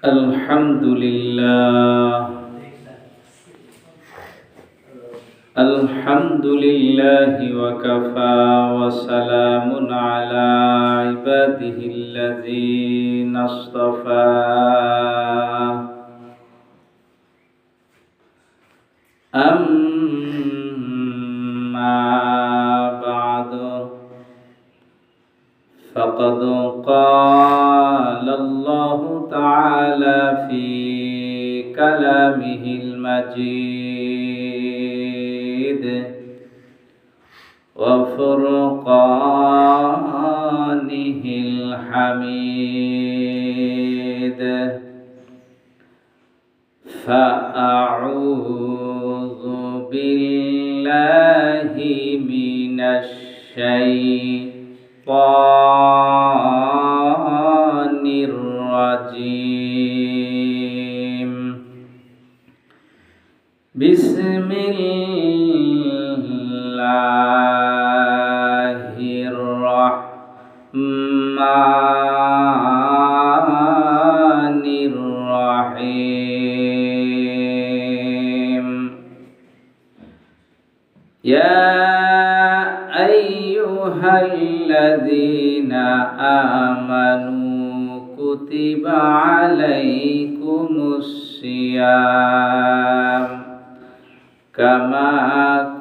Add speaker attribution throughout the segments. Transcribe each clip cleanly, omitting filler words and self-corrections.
Speaker 1: الحمد لله الحمد لله وكفى وسلام على عباده الذين اصطفى أما بعد فقد قال الله تعالى في كلامه المجيد وفرقانه الحميد فأعوذ بالله من الشيطان الرجيم بسم الله الرحمن الرحيم يا أيها الذين آمنوا كتب عليكم الصيام كما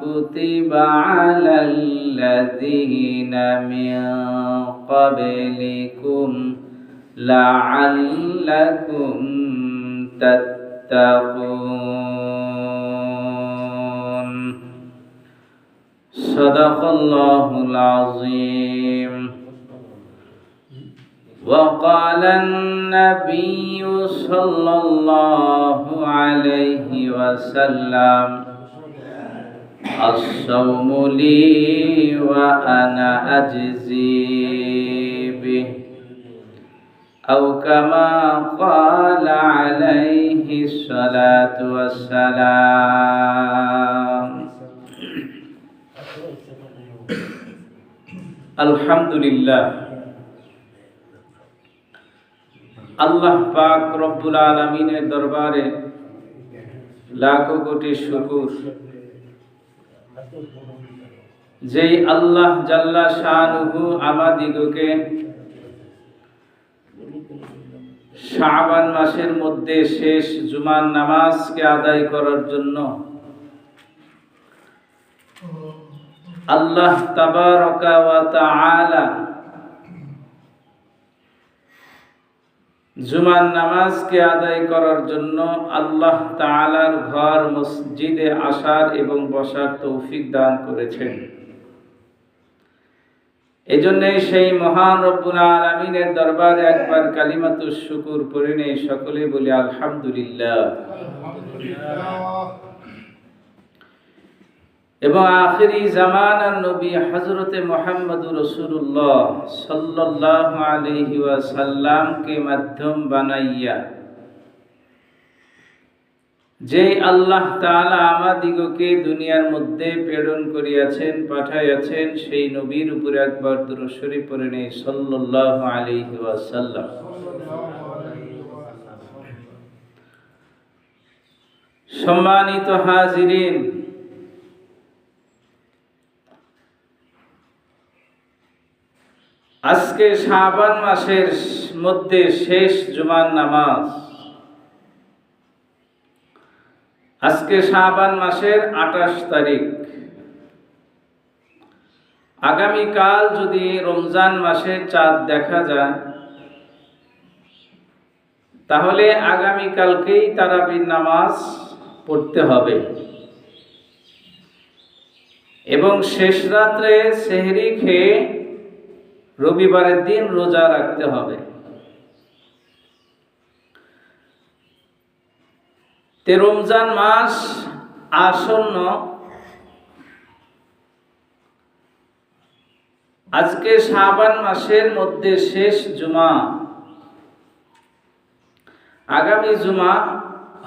Speaker 1: كتب على الذين من قبلكم لعلكم تتقون صدق الله العظيم وقال النبي صلى الله عليه وسلم الصوم لي وأنا أجزي به أو كما قال عليه الصلاة والسلام الحمد لله আল্লাহ পাক রব্বুল আলামিনের দরবারে লাখো কোটি শুকর যেই আল্লাহ জাল্লা শানুহু আমাদিগকে শাবান মাসের মধ্যে শেষ জুমার নামাজকে আদায় করার জন্য আল্লাহ তাবারাকা ওয়া তাআলা জুমার নামাজকে আদায় করার জন্য আল্লাহ তাআলার ঘর মসজিদে আসার এবং বসার তৌফিক দান করেছেন। এজন্য সেই মহান রব্বুল আলামিনের দরবারে একবার কালিমাতুশ শুকর পড়ে নেই, সকলে বলি আলহামদুলিল্লাহ। এবং আখিরি জামানার নবী হযরতে মুহাম্মদুর রাসূলুল্লাহ সাল্লাল্লাহু আলাইহি ওয়াসাল্লামকে মাধ্যম বানাইয়া যে আল্লাহ তাআলা আমাদিগকে দুনিয়ার মধ্যে প্রেরণ করিয়াছেন, পাঠাইয়াছেন, সেই নবীর উপরে একবার দুরূদ শরীফ পড়ে নেই সাল্লাল্লাহু আলাইহি ওয়াসাল্লাম। সম্মানিত হাজিরিন, আজকে শাবান মাসের মধ্যে শেষ জুমার নামাজ। আজকে শাবান মাসের 28 তারিখ। আগামীকাল যদি রমজান মাসের চাঁদ দেখা যায় তাহলে আগামীকালকেই তারাবির নামাজ পড়তে হবে এবং শেষ রাত্রে সেহরি খেয়ে রবিবারের দিন রোজা রাখতে হবে। রমজান মাস আসন্ন। আজকে শাবান মাসের মধ্যে শেষ জুমা। আগামী জুমা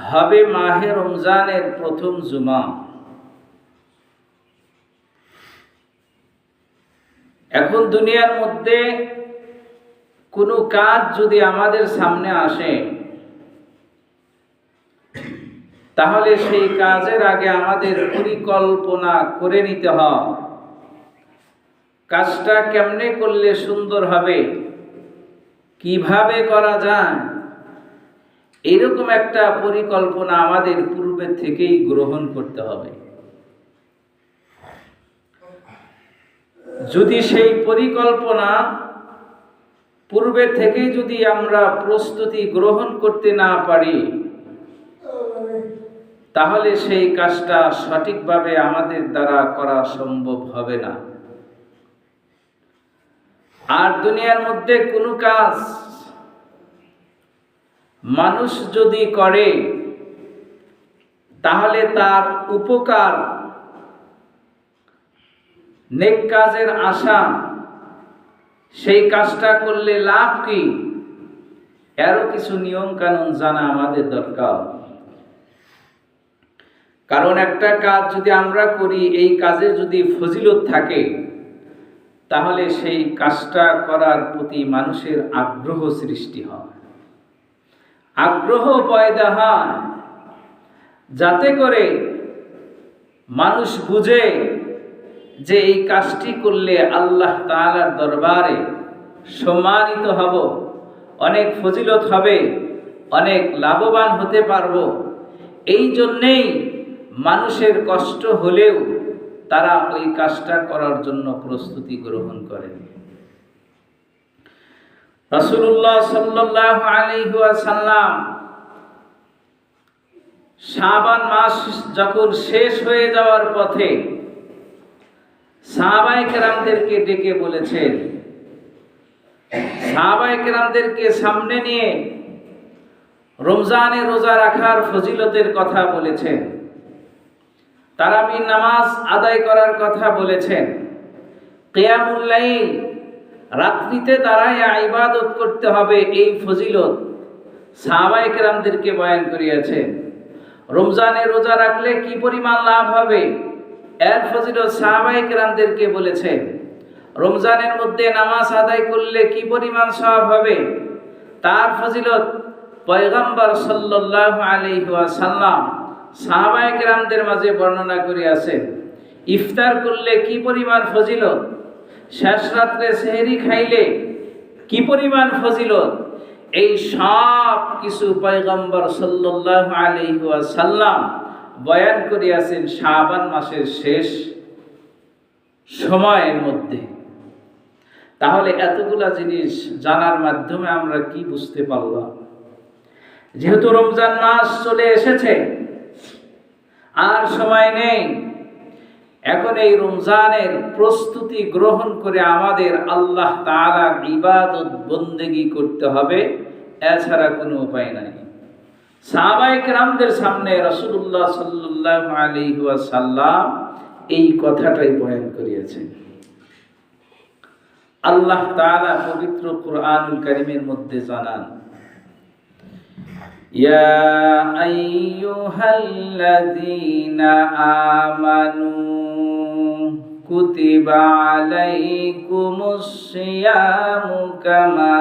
Speaker 1: হবে মাহে রমজানের প্রথম জুমা। এখন দুনিয়ার মধ্যে কোনো কাজ যদি আমাদের সামনে আসে তাহলে সেই কাজের আগে আমাদের পরিকল্পনা করে নিতে হয়, কাজটা কেমনে করলে সুন্দর হবে, কিভাবে করা যায়, এরকম একটা পরিকল্পনা আমাদের পূর্বে থেকেই গ্রহণ করতে হবে। যদি সেই পরিকল্পনা পূর্বে থেকেই যদি আমরা প্রস্তুতি গ্রহণ করতে না পারি, তাহলে সেই কাজটা সঠিকভাবে আমাদের দ্বারা করা সম্ভব হবে না। আর দুনিয়ার মধ্যে কোনো কাজ মানুষ যদি করে তাহলে তার উপকার, নেক কাজের আশা, সেই কাজটা করলে লাভ কি, এরও কিছু নিয়ম কানুন জানা আমাদের দরকার। কারণ একটা কাজ যদি আমরা করি, এই কাজের যদি ফজিলত থাকে, তাহলে সেই কাজটা করার প্রতি মানুষের আগ্রহ সৃষ্টি হয়, আগ্রহ পয়দা হয়, যাতে করে মানুষ বুঝে যে এই কাজটি করলে আল্লাহ তাআলার দরবারে সম্মানিত হব, অনেক ফজিলত হবে, অনেক লাভবান হতে পারবো। এই জন্যেই মানুষের কষ্ট হলেও তারা ওই কাজটা করার জন্য প্রস্তুতি গ্রহণ করে। রাসূলুল্লাহ সাল্লাল্লাহু আলাইহি ওয়াসাল্লাম শাবান মাস যখন শেষ হয়ে যাওয়ার পথে সাহাবায়ে কেরামদেরকে ডেকে বলেছেন, সাহাবায়ে কেরামদেরকে সামনে নিয়ে রমজানে রোজা রাখার ফজিলতের কথা বলেছেন, তারাবির নামাজ আদায় করার কথা বলেছেন, কিয়ামুল লাইল, রাত্রিতে দাঁড়ায় ইবাদত করতে হবে, এই ফজিলত সাহাবায়ে কেরামদেরকে বয়ান করিয়েছেন। রমজানে রোজা রাখলে কি পরিমাণ লাভ হবে, এর ফজিলত সাহাবায়ে কেরামদেরকে বলেছেন। রমজানের মধ্যে নামাজ আদায় করলে কি পরিমাণ সওয়াব হবে, তার ফজিলত পয়গম্বর সাল্লাল্লাহু আলাইহি ওয়াসাল্লাম সাহাবায়ে কেরামদের মাঝে বর্ণনা করিয়াছেন। ইফতার করলে কি পরিমাণ ফজিলত, শেষ রাত্রে সেহরি খাইলে কি পরিমাণ ফজিলত, এই সব কিছু পয়গম্বর সাল্লাল্লাহু আলাইহি ওয়াসাল্লাম বয়ান করিয়াছেন শাবান মাসের শেষ সময়ের মধ্যে। তাহলে এতগুলা জিনিস জানার মাধ্যমে আমরা কি বুঝতে পারলাম? যেহেতু রমজান মাস চলে এসেছে, আর সময় নেই, এখন এই রমজানের প্রস্তুতি গ্রহণ করে আমাদের আল্লাহ তাআলার ইবাদত বন্দেগী করতে হবে, এছাড়া কোনো উপায় নাই। সাহাবায়ে কেরামদের সামনে রাসূলুল্লাহ সাল্লাল্লাহু আলাইহি ওয়াসাল্লাম এই কথাটাই বয়ান করিয়েছেন। আল্লাহ তাআলা পবিত্র কুরআনুল কারীমের মধ্যে জানান, ইয়া আইয়ুহাল্লাযীনা আমানু কুতিবা আলাইকুমুস সিয়ামু কামা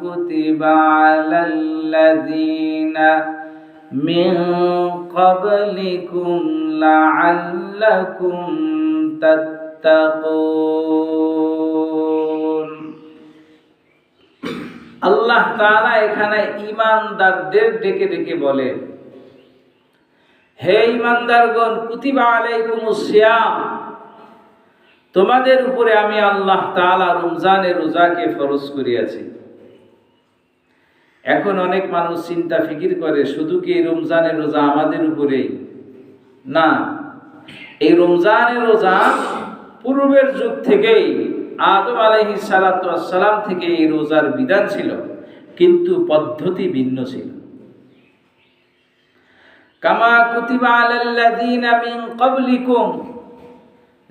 Speaker 1: কুতিবা আলাল্লাযীনা মিন ক্বাবলিকুম লাআল্লাকুম তাত্তাকুন। আল্লাহ তাআলা এখানে ঈমানদারদের ডেকে ডেকে বলেন, হে ঈমানদারগণ, কুতিবা আলাইকুমুস সিয়াম, তোমাদের উপরে আমি আল্লাহ তাআলা রমজানের রোজাকে ফরজ করিয়াছি। এখন অনেক মানুষ চিন্তা ফিকির করে, শুধু কি এই রমজানের রোজা আমাদের উপরেই? না, এই রমজানের রোজা পূর্বের যুগ থেকেই, আদম আলাইহিস সালাতু ওয়াস সালাম থেকে এই রোজার বিধান ছিল, কিন্তু পদ্ধতি ভিন্ন ছিল। কামা কুতিবা আলাল্লাযীনা মিন ক্বাবলিকুম,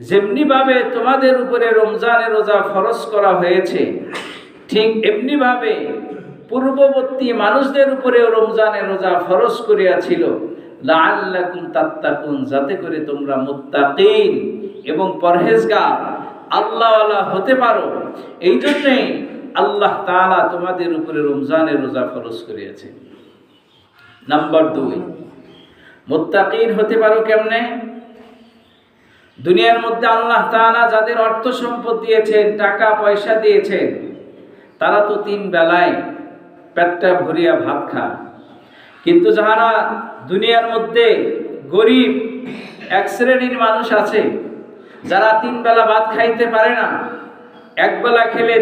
Speaker 1: যেমনি ভাবে তোমাদের উপরে রমজানের রোজা ফরজ করা হয়েছে, ঠিক এমনি ভাবে পূর্ববর্তী মানুষদের উপরেও রমজানের রোজা ফরজ করিয়াছিল, লাআল্লাকুম তাত্তাকুন, যাতে করে তোমরা মুত্তাকিন এবং পরহেজগার আল্লাহওয়ালা হতে পারো। এই জন্যই আল্লাহ তাআলা তোমাদের উপরে রমজানের রোজা ফরজ করিয়াছেন। নাম্বার 2, মুত্তাকিন হতে পারো কেমনে? দুনিয়ার মধ্যে আল্লাহ তাআলা যাদের অর্থ সম্পদ দিয়েছেন, টাকা পয়সা দিয়েছেন, তারা তো 3 বেলায় পেটটা ভরিয়া ভাত খায়। কিন্তু যারা দুনিয়ার মধ্যে গরিব এক শ্রেণীর মানুষ আছে, যারা 3 বেলা ভাত খাইতে পারে না, এক বেলা খেলে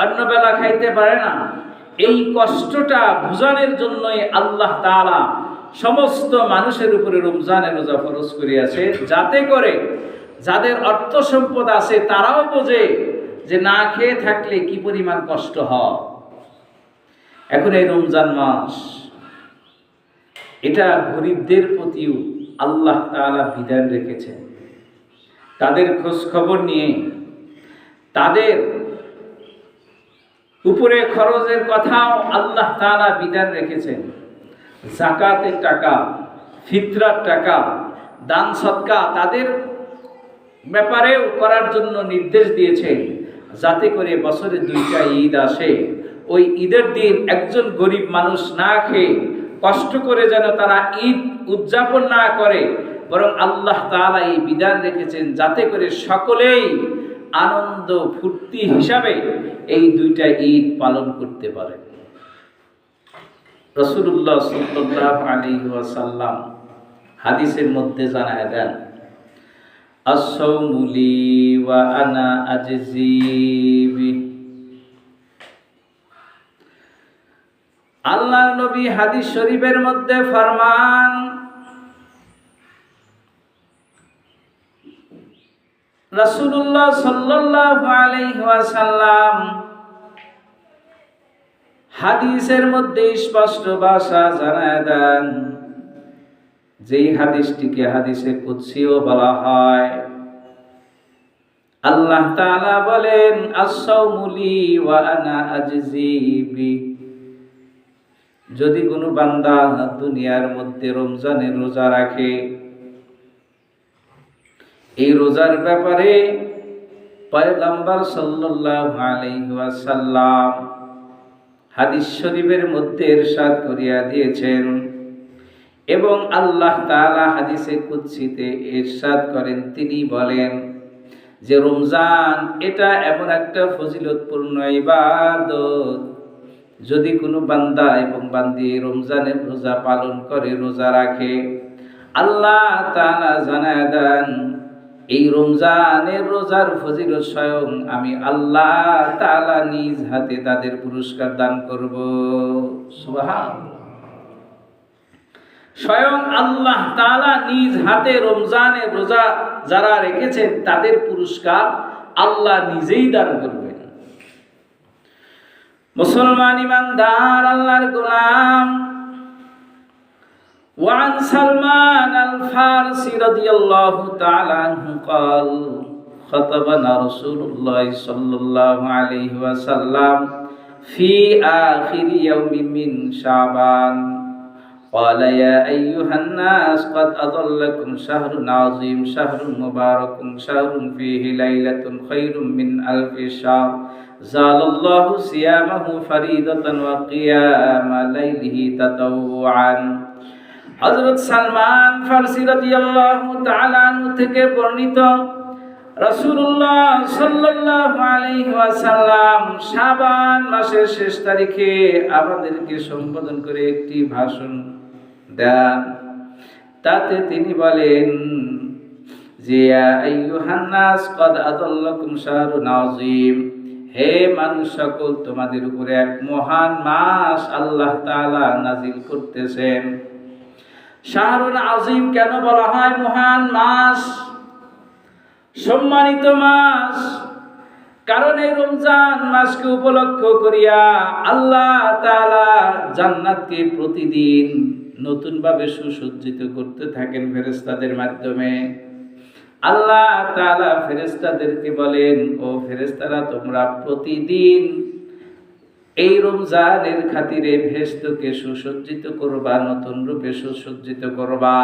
Speaker 1: অন্য বেলা খাইতে পারে না, এই কষ্টটা বুঝানোর জন্যই আল্লাহ তাআলা সমস্ত মানুষের উপরে রমজানের রোজা ফরজ করিয়াছে, যাতে করে যাদের অর্থ সম্পদ আছে তারাও বোঝে যে না খেয়ে থাকলে কি পরিমাণ কষ্ট হয়। এখন এই রমজান মাস, এটা গরিবদের প্রতিও আল্লাহ তাআলা বিধান রেখেছেন। তাদের খোঁজ খবর নিয়ে তাদের উপরে খরচের কথাও আল্লাহ তাআলা বিধান রেখেছেন। যাকাতের টাকা, ফিতরার টাকা, দান সদকা তাদের ব্যাপারেও করার জন্য নির্দেশ দিয়েছেন, যাতে করে বছরে 2টা ঈদ আসে, ওই ঈদের দিন একজন গরিব মানুষ না খেয়ে কষ্ট করে যেন তারা ঈদ উদযাপন না করে, বরং আল্লাহ তাআলা এই বিধান রেখেছেন যাতে করে সকলেই আনন্দ ফুর্তি হিসাবে এই 2টা ঈদ পালন করতে পারে। রাসূলুল্লাহ সাল্লাল্লাহু আলাইহি ওয়াসাল্লাম হাদিসের মধ্যে জানায় দেন, আস-সাওমু লি ওয়া আনা আজজি বিহি। আল্লাহর নবী হাদিস শরীফের মধ্যে ফরমান, রাসূলুল্লাহ সাল্লাল্লাহু আলাইহি ওয়াসাল্লাম হাদিসের মধ্যে স্পষ্ট ভাষা জানায় দেন, যেই হাদিসটিকে হাদিসে কুদসিও বলা হয়। আল্লাহ তাআলা বলেন, আস-সাওমু লি ওয়া আনা আজজি বিহি। যদি কোনো বান্দা দুনিয়ার মধ্যে রমজানের রোজা রাখে, এই রোজার ব্যাপারে পয়গম্বর সাল্লাল্লাহু আলাইহি ওয়াসাল্লাম হাদিস শরীফের মধ্যে ইরশাদ করিয়া দিয়েছেন, এবং আল্লাহ তাআলা হাদিসে কুদসিতে ইরশাদ করেন, তিনি বলেন যে রমজান এটা এমন একটা ফজিলতপূর্ণ ইবাদত, যদি কোনো বান্দা এবং বান্দি রমজানের রোজা পালন করে, রোজা রাখে, আল্লাহ তাআলা জানায় দেন এই রমজানের রোজার ফজিলত স্বয়ং আমি আল্লাহ তাআলা নিজ হাতে তাদের পুরস্কার দান করব। সুবহানাল্লাহ। স্বয়ং আল্লাহ তাআলা নিজ হাতে রমজানের রোজা যারা রেখেছেন তাদের পুরস্কার আল্লাহ নিজেই দান করবেন। মুসলমান ইমানদার আল্লাহর গোলাম, وعن سلمان الفارسي رضي الله تعالى عنه قال خطبنا رسول الله صلى الله عليه وسلم في آخر يوم من شعبان قال يا أيها الناس قد أضلكم شهر عظيم شهر مبارك شهر فيه ليلة خير من ألف شهر زال الله صيامه فريضة وقيام ليله تطوعا। হযরত সালমান ফারসি রাদিয়াল্লাহু তাআলা আনহু থেকে বর্ণিত, রাসূলুল্লাহ সাল্লাল্লাহু আলাইহি ওয়াসাল্লাম শাবান মাসের শেষ তারিখে আমাদেরকে সম্বোধন করে একটি ভাষণ দেন। তাতে তিনি বলেন যে ইয়া আইয়ুহান নাস ক্বাদ আযাল্লাকুম শাহরুন আযীম, হে মানুষ সকল, তোমাদের উপরে এক মহান মাস আল্লাহ তাআলা নাজিল করতেছেন। শাহরুন আযীম কেন বলা হয় মহান মাস, সম্মানিত মাস? কারণ এই রমজান মাসকে উপলক্ষ করিয়া আল্লাহ তাআলা জান্নাতকে প্রতিদিন নতুনভাবে সুসজ্জিত করতে থাকেন ফেরেশতাদের মাধ্যমে। আল্লাহ তাআলা ফেরেশতাদেরকে বলেন, ও ফেরেশতারা, তোমরা প্রতিদিন এই রমজানের খাতিরে ভেস্টকে সুসজ্জিত করবা, নতুন রূপে সুসজ্জিত করবা।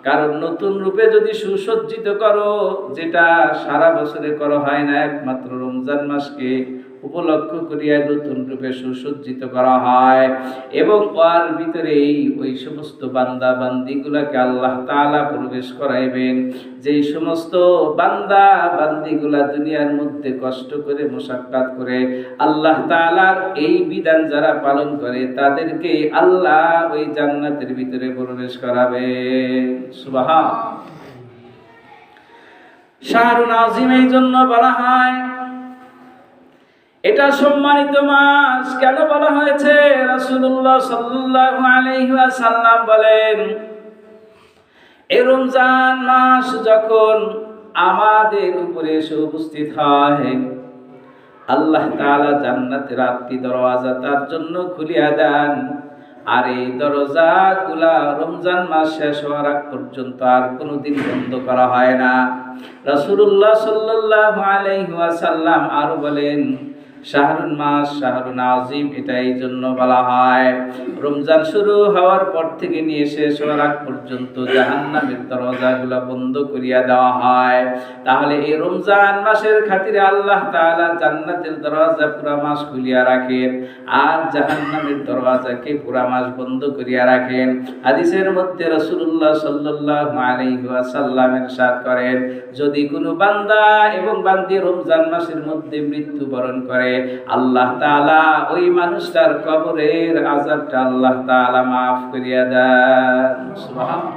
Speaker 1: কারণ নতুন রূপে যদি সুসজ্জিত করো, যেটা সারা বছরে করা হয় না, একমাত্র রমজান মাসকে উপলক্ষ করিয়া নতুন রূপে সুসজ্জিত করা হয় এবং ওর ভিতরেই ওই সমস্ত বান্দা বান্দিগুলাকে আল্লাহ তাআলা প্রবেশ করাইবেন যেই সমস্ত বান্দা বান্দিগুলা দুনিয়ার মধ্যে কষ্ট করে মুশাক্কাত করে আল্লাহ তাআলার এই বিধান যারা পালন করে তাদেরকে আল্লাহ ওই জান্নাতের ভিতরে প্রবেশ করাবেন। সুবহান। শাহরুন আজিম এই জন্য বলা হয় এটা সম্মানিত মাস। কেন বলা হয়েছে? রাসূলুল্লাহ সাল্লাল্লাহু আলাইহি ওয়াসাল্লাম বলেন, এই রমজান মাস যখন আমাদের উপরে এসে উপস্থিত হয়, আল্লাহ তাআলা জান্নাতের 8টি দরওয়াজা তার জন্য খুলিয়া দেন। আর এই দরজাগুলা রমজান মাস শেষ হওয়ার আগ পর্যন্ত আর কোনোদিন বন্ধ করা হয় না। রাসূলুল্লাহ সাল্লাল্লাহু আলাইহি ওয়াসাল্লাম আরো বলেন, শাহরুন মাস শাহরুন আজিম এটা এই জন্য বলা হয় রমজান শুরু হওয়ার পর থেকে নিয়ে শেষ হওয়ার আগ পর্যন্ত জাহান্নামের দরজাগুলো বন্ধ করিয়া দেওয়া হয়। তাহলে এই রমজান মাসের খাতিরে আল্লাহ তাআলা জান্নাতের দরজা পুরা মাস খুলিয়া রাখেন আর জাহান্নামের দরজাকে পুরা মাস বন্ধ করিয়া রাখেন। হাদিসের মধ্যে রাসূলুল্লাহ সাল্লাল্লাহু আলাইহি ওয়াসাল্লাম ইরশাদ করেন, যদি কোনো বান্দা এবং বান্দি রমজান মাসের মধ্যে মৃত্যুবরণ করে আল্লাহ তাআলা ওই মানুষটার কবরের আযাবটা আল্লাহ তাআলা maaf করিয়া দেন। সুবহানাল্লাহ।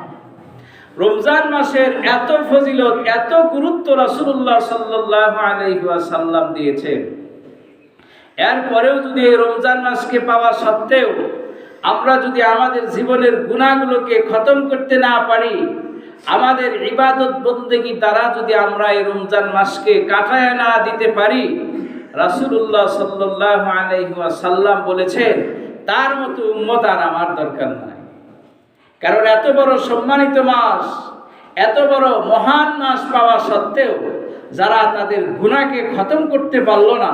Speaker 1: রমজান মাসের এত ফজিলত এত গুরুত্ব রাসূলুল্লাহ সাল্লাল্লাহু আলাইহি ওয়াসাল্লাম দিয়েছেন, এরপরেও যদি এই রমজান মাসকে পাওয়া সত্ত্বেও আমরা যদি আমাদের জীবনের গুনাহগুলোকে খতম করতে না পারি, আমাদের ইবাদত বন্দেগী দ্বারা যদি আমরা এই রমজান মাসকে কাটায় না দিতে পারি, রাসূলুল্লাহ সাল্লাল্লাহু আলাইহি ওয়াসাল্লাম বলেছেন তার মতো উম্মত আর আমার দরকার নাই। কারণ এত বড় সম্মানিত মাস, এত বড় মহান মাস পাওয়া সত্ত্বেও যারা তাদের গুনাহকে খতম করতে পারল না,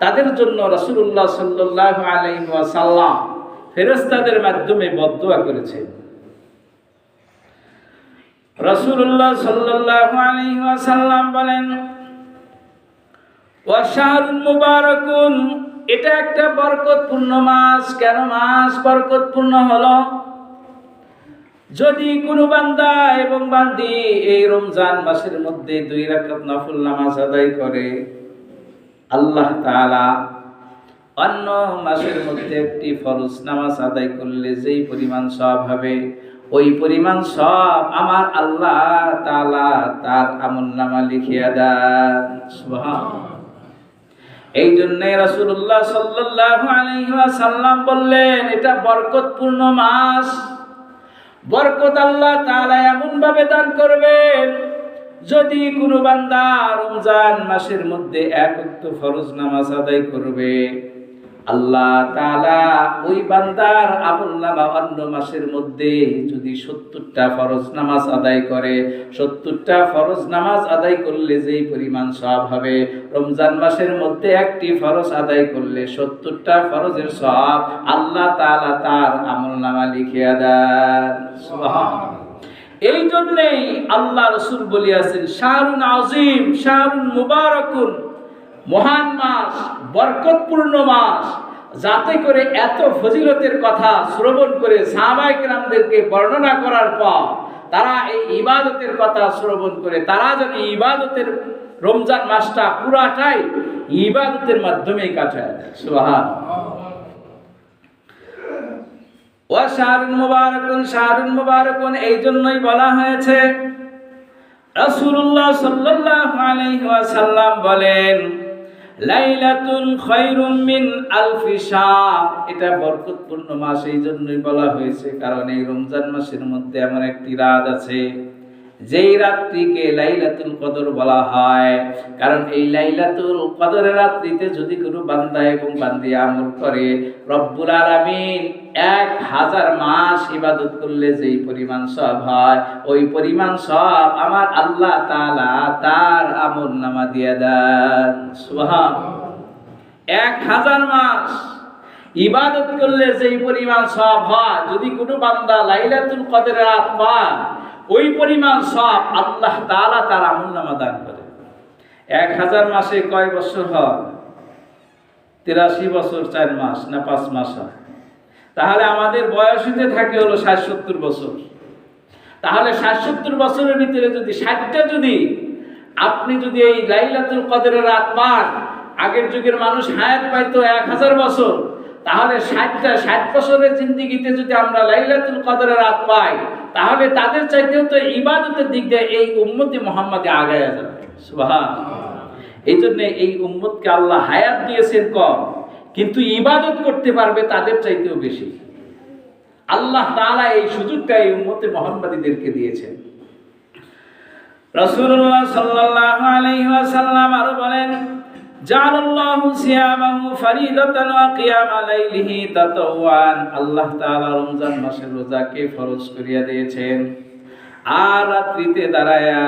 Speaker 1: তাদের জন্য রাসূলুল্লাহ সাল্লাল্লাহু আলাইহি ওয়াসাল্লাম ফেরেশতাদের মাধ্যমে বদদুয়া করেছেন। রাসূলুল্লাহ সাল্লাল্লাহু আলাইহি ওয়াসাল্লাম বলেন, ওয়া শাহরুন মুবারাকুন, এটা একটা বরকতপূর্ণ মাস। কেন মাস বরকতপূর্ণ হলো? যদি কোনো বান্দা এবং বান্দি এই রমজান মাসের মধ্যে 2 রাকাত নফল নামাজ আদায় করে, আল্লাহ তাআলা অন্য মাসের মধ্যে একটি ফরজ নামাজ আদায় করলে যেই পরিমাণ সওয়াব হবে, ওই পরিমাণ সওয়াব আমার আল্লাহ তাআলা তার আমলনামা লিখিয়া দেন। সুবহানাল্লাহ। এই জন্য রাসূলুল্লাহ সাল্লাল্লাহু আলাইহি ওয়াসাল্লাম বললেন এটা বরকতপূর্ণ মাস। বরকত আল্লাহ তাআলা এমন ভাবে দান করবেন, যদি কোনো বান্দা রমজান মাসের মধ্যে 1 ওয়াক্ত ফরজ নামাজ আদায় করবে, আল্লাহ তাআলা ওই বান্দার আমলনামা অন্য মাসের মধ্যে যদি 70টা ফরজ নামাজ আদায় করে, 70টা ফরজ নামাজ আদায় করলে যেই পরিমাণ সওয়াব হবে, রমজান মাসের মধ্যে একটি ফরজ আদায় করলে 70টা ফরজের সওয়াব আল্লাহ তাআলা তার আমলনামা লিখিয়া দেন। সুবহানাল্লাহ। এই জন্যই আল্লাহ রাসূল বলিয়াছেন শাহরুন আজিম শাহরুন মুবারাকুন, মহান মাস, বরকতপূর্ণ মাস, যাতে করে এত ফজিলতের কথা শ্রবণ করে সাহাবায়ে কেরামদেরকে বর্ণনা করার পর তারা এই ইবাদতের কথা শ্রবণ করে তারা যেন ইবাদতের রমজান মাসটা পুরাটাই ইবাদতের মাধ্যমেই কাটায় দেয়। সুবহানাল্লাহ। ওয়া শাহরুন মুবারাকুন এই জন্যই বলা হয়েছে। রাসূলুল্লাহ সাল্লাল্লাহু আলাইহি ওয়াসাল্লাম বলেন লাইলাতুন খায়রুম মিন আলফি শাহর, এটা বরকতপূর্ণ মাস এই জন্যই বলা হয়েছে কারণ এই রমজান মাসের মধ্যে এমন একটি রাত আছে যেই রাত্রিকে লাইলাতুল কদর বলা হয়। কারণ এই লাইলাতুল কদরের রাত্রিতে যদি কোনো বান্দা এবং বান্দি আমল করে, রব্বুল আলামিন 1000 মাস ইবাদত করলে যেই পরিমাণ সওয়াব হয়, ওই পরিমাণ সওয়াব আমার আল্লাহ তাআলা তার আমলনামা দিয়ে দেন। সুবহানাল্লাহ। 1000 মাস ইবাদত করলে যেই পরিমাণ সওয়াব হয়, যদি কোনো বান্দা লাইলাতুল কদরের রাত পায়, ওই পরিমাণ সওয়াব আল্লাহ তাআলা তার আমলনামা দান করে। 1000 মাসে কয় বছর হয়? 83 বছর 4 মাস না 5 মাস হয়, তাহলে আমাদের বয়স হতে থাকে হলো 60-70 বছর। তাহলে 60-70 বছরের ভিতরে যদি 60টা যদি আপনি যদি এই লাইলাতুল কদরের রাত পান, আগের যুগের মানুষ হায়াত পাইতো 1000 বছর, তাহলে 60 বছরের জিন্দেগিতে যদি আমরা লাইলাতুল কদরের রাত পাই, তাহলে তাদের চাইতেও তো ইবাদতের দিক দিয়ে এই উম্মতে মুহাম্মাদে আগায়া যাবে। সুবহানাল্লাহ। এই জন্য এই উম্মতকে আল্লাহ হায়াত দিয়েছেন কম, কিন্তু ইবাদত করতে পারবে তাদের চাইতেও বেশি। আল্লাহ তাআলা এই সুযোগটা এই উম্মতে মুহাম্মাদীদেরকে দিয়েছেন। রাসূলুল্লাহ সাল্লাল্লাহু আলাইহি ওয়াসাল্লাম আরো বলেন, জাআলাল্লাহু সিয়ামাহু ফারিদাতান ওয়া কিয়ামা লাইলিহি তাতাওয়ান। আল্লাহ তাআলা রমজান মাসের রোজাকে ফরজ করিয়া দিয়েছেন, আর রাত্রিতে দাঁড়ায়া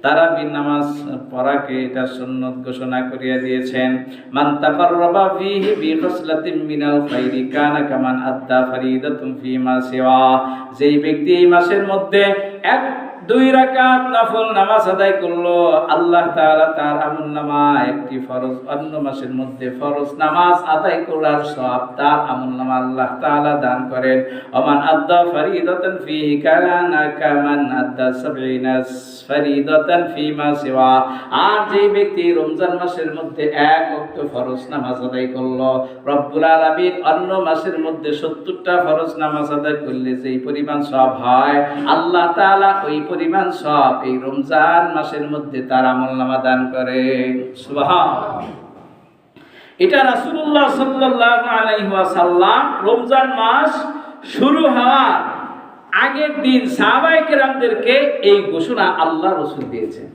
Speaker 1: তারাবি নামাজ পড়াকে এটা সুন্নাত ঘোষণা করিয়া দিয়েছেন। মান তাকাররাবা ফীহি বিখাসলাতিন মিনাল খাইরি কানা কামান আদ্দা ফারিদাতুন ফীমা সিওয়া। যেই ব্যক্তি এই মাসের মধ্যে 1-2 রাকাত নফল নামাজ আদায় করলো, আল্লাহ তাআলা তার আমলনামা একটি ফরজ অন্য মাসের মধ্যে ফরজ নামাজ আদায় করার সওয়াব তার আমলনামা আল্লাহ তাআলা দান করেন। ওমান আদ্দা ফারিদাতান ফীহি কানা কামান আদ্দা 70 ফারিদাতান ফীমা সিওয়া। আর যেই ব্যক্তি রমজান মাসের মধ্যে 1 ওয়াক্ত ফরজ নামাজ আদায় করলো, রব্বুল আলামিন অন্য মাসের মধ্যে 70টা ফরজ নামাজ আদায় করলে যেই পরিমাণ সওয়াব হয়, আল্লাহ তাআলা ওই পরিমাণ সওয়াব এই রমজান মাসের মধ্যে তার আমলনামা দান করেন। সুবহানাল্লাহ। এটা রাসূলুল্লাহ সাল্লাল্লাহু আলাইহি ওয়াসাল্লাম রমজান মাস শুরু হওয়ার আগের দিন সাহাবায়ে কেরামদেরকে এই ঘোষণা আল্লাহ রাসূল দিয়েছেন।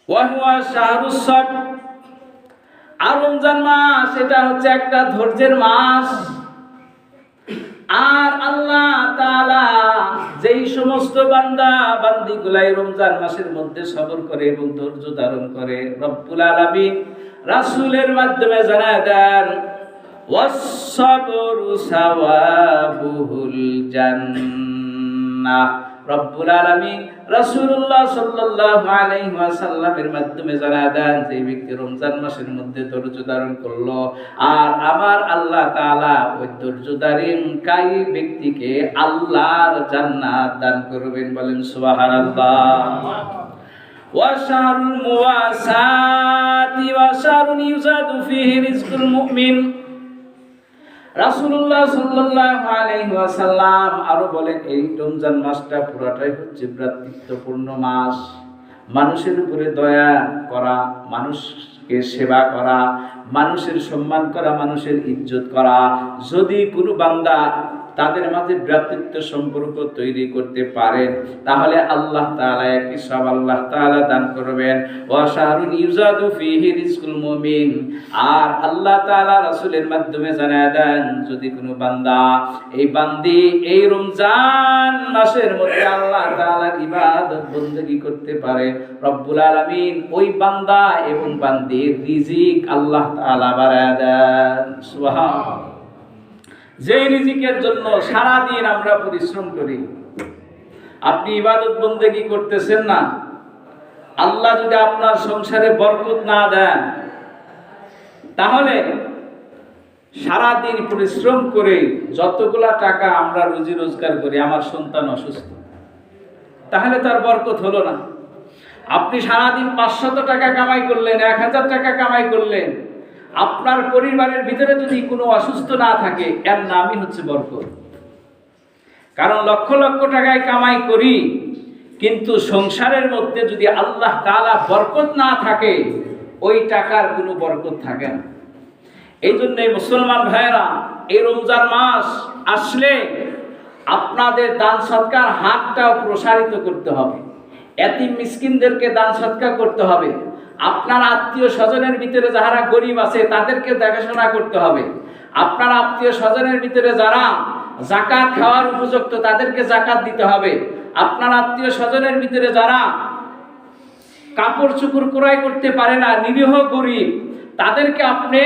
Speaker 1: ওয়া হুয়া শাহরুস সাবর। আর রমজান মাস এটা হচ্ছে একটা ধৈর্যের মাস। আর আল্লাহ তাআলা যেই সমস্ত বান্দা বান্দীগুলাই রমজান মাসের মধ্যে সবর করে এবং ধৈর্য ধারণ করে, রব্বুল আলামিন রাসূলের মাধ্যমে জানায় দেন, ওয়াস-সাবরু সাওয়াবুহুল জান্নাহ। রব্বুল আলামিন রাসূলুল্লাহ সাল্লাল্লাহু আলাইহি ওয়াসাল্লামের মাধ্যমে জানায় দেন, যে ব্যক্তি রমজান মাসের মধ্যে ধৈর্য ধারণ করলো, আর আমার আল্লাহ তাআলা ওই ধৈর্যধারণকারী ব্যক্তিকে আল্লাহর জান্নাত দান করবেন। বলেন সুবহানাল্লাহ। ওয়া শাহরুল মুওয়াসাতি ওয়া শাহরুন ইউজাদু ফীহি রিজকুল মুমিন। রাসূলুল্লাহ সাল্লাল্লাহু আলাইহি ওয়াসাল্লাম আরো বলেন, এই রমজান মাসটা পুরোটাই হচ্ছে ভ্রাতৃত্বপূর্ণ মাস। মানুষের উপরে দয়া করা, মানুষকে সেবা করা, মানুষের সম্মান করা, মানুষের ইজ্জত করা। যদি কোনো বান্দা তাদের মাঝে ভ্রাতৃত্ব সম্পর্ক তৈরি করতে পারেন, তাহলে আল্লাহ তাআলা একই সব আল্লাহ তাআলা দান করবেন। ওয়া শাহরুন ইউজাদু ফীহি রিজকুল মুমিন। আর আল্লাহ তাআলা রাসূলের মাধ্যমে জানায় দেন, যদি কোনো বান্দা এই বান্দি এই রমজান মাসের মধ্যে আল্লাহ তাআলার ইবাদত বندگی করতে পারে, রব্বুল আলামিন ওই বান্দা এবং বান্দির রিজিক আল্লাহ তাআলা বাড়ায় দেন। সুবহানাল্লাহ। যেই রিজিকের জন্য সারা দিন আমরা পরিশ্রম করি, আপনি ইবাদত বন্দেগী করতেছেন না, আল্লাহ যদি আপনার সংসারে বরকত না দেন, তাহলে সারা দিন পরিশ্রম করে যতগুলা টাকা আমরা রুজি রোজগার করি, আমার সন্তান অসুস্থ, তাহলে তার বরকত হলো না। আপনি সারা দিন 500 টাকা কামাই করলেন, 1000 টাকা কামাই করলেন, আপনার পরিবারের ভিতরে যদি কোনো অসুস্থ না থাকে, এর নামই হচ্ছে বরকত। কারণ লক্ষ লক্ষ টাকায় কামাই করি, কিন্তু সংসারের মধ্যে যদি আল্লাহ তাআলা বরকত না থাকে, ওই টাকার কোনো বরকত থাকে না। এই জন্য মুসলমান ভাইয়েরা, এই রমজান মাস আসলে আপনাদের দান সৎকার হাতটাও প্রসারিত করতে হবে। এতিম মিসকিনদেরকে দান সৎকার করতে হবে। আপনার আত্মীয় স্বজনের ভিতরে যারা গরিব আছে তাদেরকে দেখাশোনা করতে হবে। আপনার আত্মীয় স্বজনের ভিতরে যারা যাকাত খাওয়ার উপযুক্ত তাদেরকে যাকাত দিতে হবে। আপনার আত্মীয় স্বজনের ভিতরে যারা কাপড় চোপড় ক্রয় করতে পারে না, নিরীহ গরিব, তাদেরকে আপনি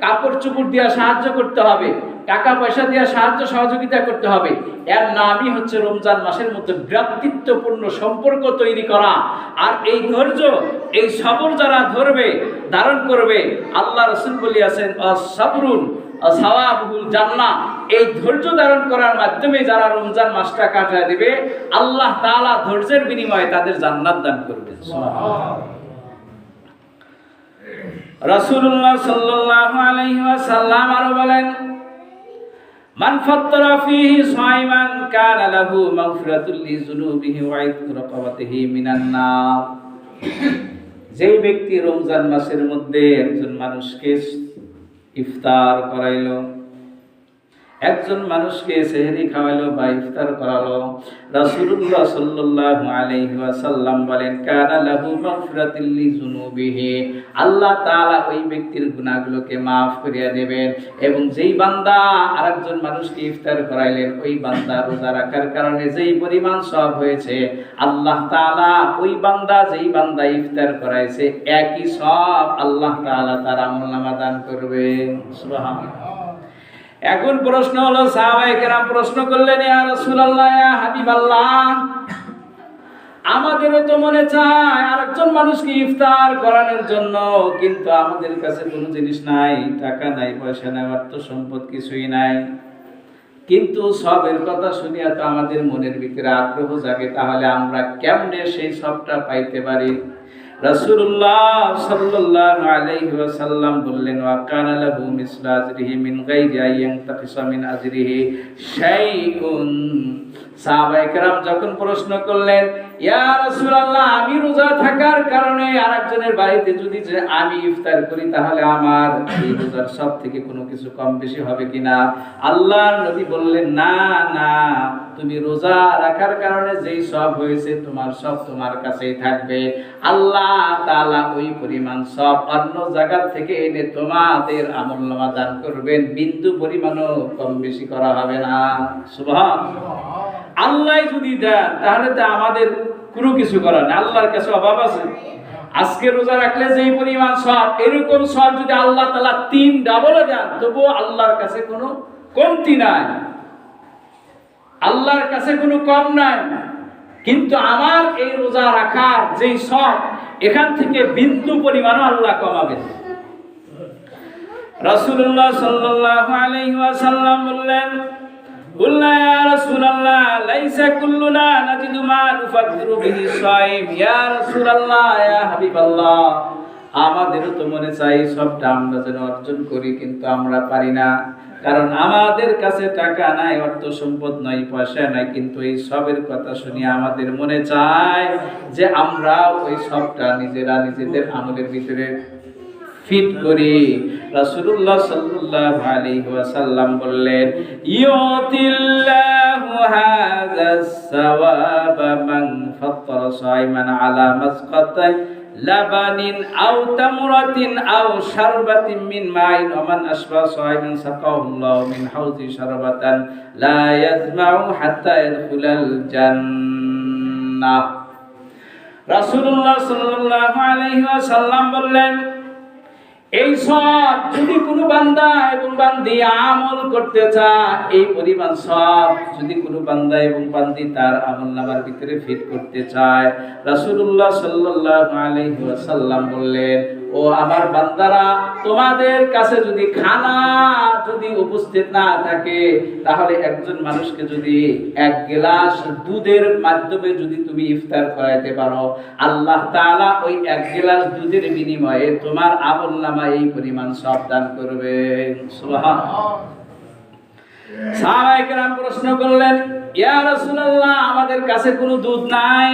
Speaker 1: কাপড় চোপড় দিয়ে সাহায্য করতে হবে।
Speaker 2: টাকা পয়সা দিয়ে সাহায্য সহযোগিতা করতে হবে। এর নামই হচ্ছে রমজান মাসের মধ্যে ভ্রাতৃত্বপূর্ণ সম্পর্ক তৈরি করা। আর এই ধৈর্য, এই সবর যারা ধরবে, ধারণ করবে, আল্লাহ রাসূল বলেছেন আস-সাবরুন সাওয়াবুল জান্নাহ, এই ধৈর্য ধারণ করার মাধ্যমে যারা রমজান মাসটা কাটিয়ে দিবে, আল্লাহ তাআলা ধৈর্যের বিনিময়ে তাদের জান্নাত দান করবেন। সুবহানাল্লাহ। রাসূলুল্লাহ সাল্লাল্লাহু আলাইহি ওয়াসাল্লাম আরো বলেন, মান ফাত্তারা ফীহি সাইমান কানা লাহু মাগফিরাতুল লিযুনুবিহি ওয়া ইতকু রাকাবাতিহি মিনান নার। যেই ব্যক্তি রমজান মাসের মধ্যে একজন মানুষকে ইফতার করাইলো, একজন মানুষকে সেহরি খাওয়াইলো বা ইফতার করালো, রাসূলুল্লাহ সাল্লাল্লাহু আলাইহি ওয়াসাল্লাম বলেন, কানা লাহু মাগফিরাতুল লিযুনুবিহি, আল্লাহ তাআলা ওই ব্যক্তির গুনাহগুলোকে maaf করিয়া দেবেন। এবং যেই বান্দা আরেকজন মানুষকে ইফতার করাইলেন, ওই বান্দা রোজা রাখার কারণে যেই পরিমাণ সওয়াব হয়েছে, আল্লাহ তাআলা ওই বান্দা, যেই বান্দা ইফতার করাইছে, একই সওয়াব আল্লাহ তাআলা তার আমলনামা দান করবেন। সুবহানাল্লাহ। এখন প্রশ্ন হলো, সাহাবায়ে কেরাম প্রশ্ন করলেন, ইয়া রাসূলুল্লাহ, ইয়া হাবিবাল্লাহ, আমাদেরও তো মনে চায় আরেকজন মানুষকে ইফতার করানোর জন্য, কিন্তু আমাদের কাছে কোনো জিনিস নাই, টাকা নাই, পয়সা নাই, অর্থ সম্পদ কিছুই নাই। কিন্তু সবের কথা শুনিয়া তো আমাদের মনের ভিতরে আগ্রহ জাগে, তাহলে আমরা কেমনে সেই সবটা পাইতে পারি? রাসূলুল্লাহ সাল্লাল্লাহু আলাইহি ওয়াসাল্লাম বললেন, ওয়া কানা লাহু মিসলু আজরিহি মিন গায়রি আইয়ান তাকিসা মিন আজরিহি শাইউন। সাহাবায়ে কেরাম যখন প্রশ্ন করলেন, ইয়া রাসূলুল্লাহ, আমি রোজা থাকার কারণে আরেকজনের বাড়িতে যদি যে আমি ইফতার করি, তাহলে আমার এই রোজার সব থেকে কোনো কিছু কম বেশি হবে কিনা? আল্লাহর নবী বললেন, না না, তুমি রোজা রাখার কারণে যেই সব হয়েছে, তোমার সব তোমার কাছেই থাকবে। আল্লাহ তাআলা ওই পরিমাণ সব অন্য জায়গা থেকে এনে তোমাদের আমলনামা দান করবেন, বিন্দু পরিমাণও কম বেশি করা হবে না। সুবহানাল্লাহ। আল্লাহ যদি দেন, তাহলে তো আমাদের কোনো কিছু করার নেই। আল্লাহর কাছে অভাব আছে? আজকে রোজা রাখলে যেই পরিমাণ সব, এরকম সব যদি আল্লাহ তাআলা 3 ডাবল দেন, তবুও আল্লাহর কাছে কোনো কমতি নাই, আল্লাহর কাছে কোনো কম নাই। কিন্তু আমার এই রোজা রাখার যেই সব, এখান থেকে বিন্দু পরিমাণও আল্লাহ কমাবেন। রাসূলুল্লাহ সাল্লাল্লাহু আলাইহি ওয়াসাল্লাম বললেন, বললা ইয়া রাসূলুল্লাহ, লাইসা কুল্লুনা নাজিদু মা নুফাত্তিরু বিহি সাইম। ইয়া রাসূলুল্লাহ, ইয়া হাবিবাল্লাহ, আমাদেরও তো মনে চাই সবটা আমরা যেন অর্জন করি, কিন্তু আমরা পারি না। কারণ আমাদের কাছে টাকা নাই, অর্থ সম্পদ নাই, পয়সা নাই, কিন্তু এই সবের কথা শুনিয়ে আমাদের মনে চায় যে আমরা ওই সবটা নিজেরা নিজেদের আমলের ভিতরে ফিট করি। রাসূলুল্লাহ সাল্লাল্লাহু আলাইহি ওয়াসাল্লাম বললেন, ইউতিল্লাহু হাযাস সাওয়াবা মান ফাত্তারা সাইমান আলা মাসকাতাই লাবানিন আও তামরাতিন আও শারবাতিন মিন মাইন ওয়া মান আশবা সাইমান সাকাহুল্লাহু মিন হাউজি শারবাতান লা ইয়াজমাউ হাত্তা ইয়াদখুলাল জান্নাহ। রাসূলুল্লাহ সাল্লাল্লাহু আলাইহি ওয়াসাল্লাম বললেন, এই সব যদি কোনো বান্দা এবং বান্দি আমল করতে চায়, এই পরিমাণ সব যদি কোনো বান্দা এবং বান্দি তার আমলনামার ভিতরে ফিট করতে চায়, রাসূলুল্লাহ সাল্লাল্লাহু আলাইহি ওয়াসাল্লাম বললেন, ও আমার বান্দারা, তোমাদের কাছে যদি খানা যদি উপস্থিত না থাকে, তাহলে একজন মানুষকে যদি 1 গ্লাস দুধের মাধ্যমে যদি তুমি ইফতার করাইতে পারো, আল্লাহ তাআলা ওই 1 গ্লাস দুধের বিনিময়ে তোমার আমলনামা এই পরিমাণ সব দান করবেন। সুবহানাল্লাহ। সাহাবায়ে কেরাম প্রশ্ন করলেন, ইয়া রাসূলুল্লাহ, আমাদের কাছে কোনো দুধ নাই,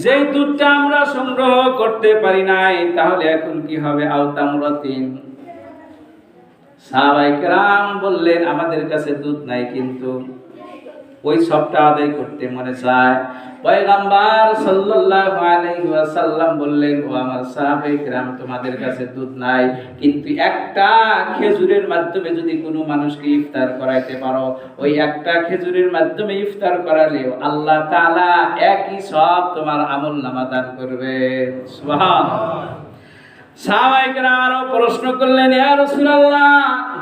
Speaker 2: যে দুধটা আমরা সংগ্রহ করতে পারি নাই, তাহলে এখন কি হবে? আও তামরাতিন। সাহাবায়ে কেরাম বললেন, আমাদের কাছে দুধ নাই, কিন্তু ওই সবটা আদায় করতে মনে চায়। পয়গম্বর সাল্লাল্লাহু আলাইহি ওয়াসাল্লাম বললেন, ও আমার সাহাবায়ে কেরাম, তোমাদের কাছে দুধ নাই, কিন্তু একটা খেজুরের মাধ্যমে যদি কোনো মানুষকে ইফতার করাইতে পারো, ওই একটা খেজুরের মাধ্যমে ইফতার করালেও আল্লাহ তাআলা একই সব তোমার আমলনামা দান করবে। সুবহানাল্লাহ। সাহাবায়ে আরো প্রশ্ন করলেন, ইয়া রাসূলুল্লাহ,